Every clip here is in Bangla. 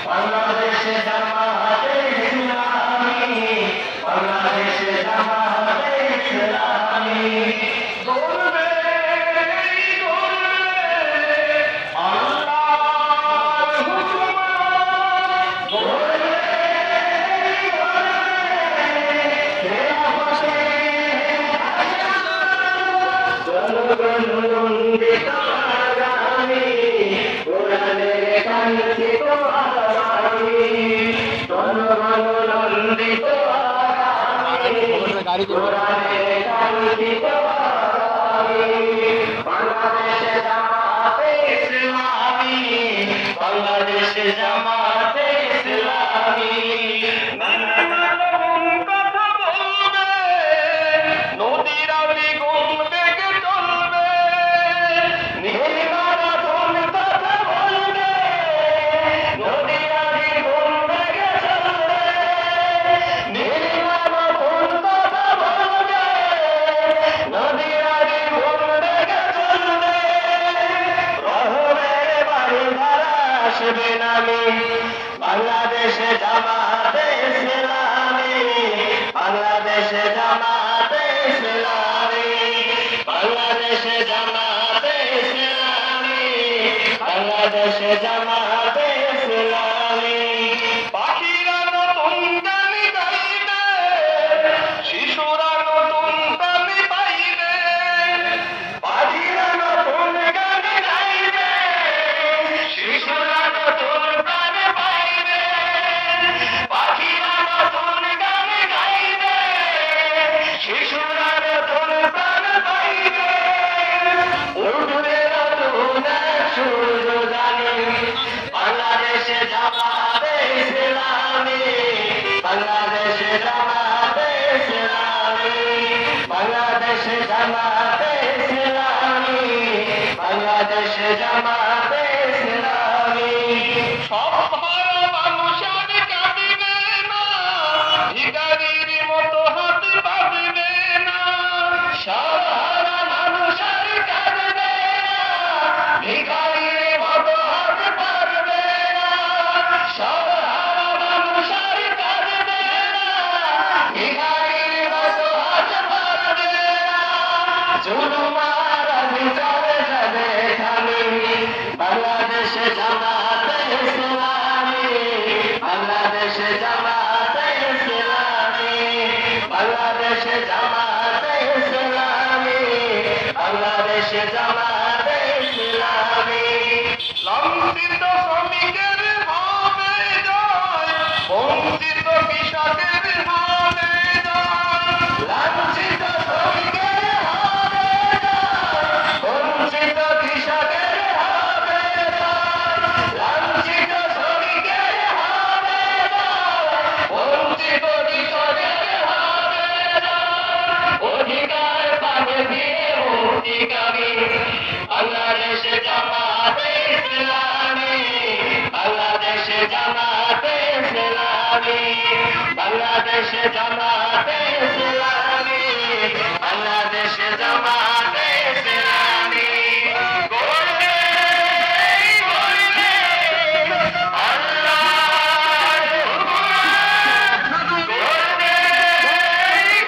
বাংলাদেশে জামাতে ইসলামী, বাংলাদেশে জামাতে ইসলামী গর্বে আল্লাহর হুকুম গর্বে খেলাফতে জনগণ নন্দিত আগামী কোরআনের কাঙ্ক্ষিত আগামী জনগণ নন্দিত আগামী কোরআনের কাঙ্ক্ষিত আগামী বাংলাদেশে জামাতে ইসলামী, বাংলাদেশে জামাতে ইসলামী কথা বলবে নদীর দ্বিগুণ বেগে চলবে, নীলমাধব কথা বলবে নদীর দ্বিগুণ বেগে চলবে, নীলমাধব কথা বলবে নদীর দ্বিগুণ বেগে চলবে, রহমের বাড়ি ধারা আসবে নামে বাংলাদেশে জামাতে ইসলামী, বাংলাদেশে জামাতে ইসলামী, বাংলাদেশে জামাতে ইসলামী, বাংলাদেশে জামাতে ইসলামী পাখিরা নতুন গান গাইবে, শিশুরা নতুন প্রাণ পাইবে, পাখিরা নতুন গান গাইবে, শিশুরা নতুন প্রাণ পাইবে, পাখিরা নতুন গান গাইবে, শিশুরা নতুন প্রাণ পাইবে, উঠবে নতুন সূর্য জানে বাংলাদেশে জামাতে ইসলামী, বাংলাদেশে জামাতে ইসলামী, বাংলাদেশে জামাতে ইসলামী, বাংলাদেশে জামাতে ইসলামী সব ভালো মানুষের কাঁদিবে না, ভিখারির মতো হাত বাঁধবে না, সব ভালো মানুষের কাঁদবে না, ভিখারির মতো হাত বাঁধবে না, সব ভালো মানুষের কাঁদবে না, ভিখারির মতো হাত বাঁধবে না, জুলুম আর বিচার যাবে থামে বাংলাদেশে জামাতে ইসলামী, বাংলাদেশে জামাতে ইসলামী, বাংলাদেশে জামাতে ইসলামী, বাংলাদেশে জামাতে ইসলামী লাঞ্ছিত শ্রমিকের হবে জয়, বঞ্চিত কৃষকের হবে জয়, লাঞ্ছিত শ্রমিকের হবে জয়, বঞ্চিত কৃষকের হবে জয়, লাঞ্ছিত শ্রমিকের হবে জয়, বঞ্চিত কৃষকের হবে জয়, অধিকার পাবে ফিরে মুক্তিকামী বাংলাদেশে জামাতে ইসলামী, বাংলাদেশে জামাতে ইসলামী, বাংলাদেশে জামাতে ইসলামী, বাংলাদেশে জামাতে ইসলামী গর্বে গর্বে আল্লাহর হুকুম গর্বে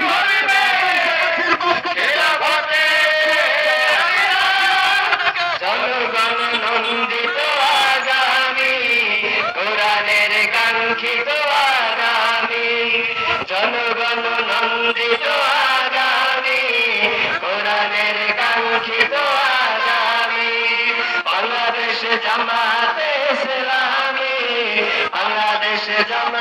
গর্বে খেলাফতে জনগণ নন্দিত আগামী কোরআনের কাঙ্ক্ষিত আগামী, জনগণ নন্দিত আগামী কোরআনের কাঙ্ক্ষিত আগামী বাংলাদেশে জামাতে ইসলামী, বাংলাদেশে জামাতে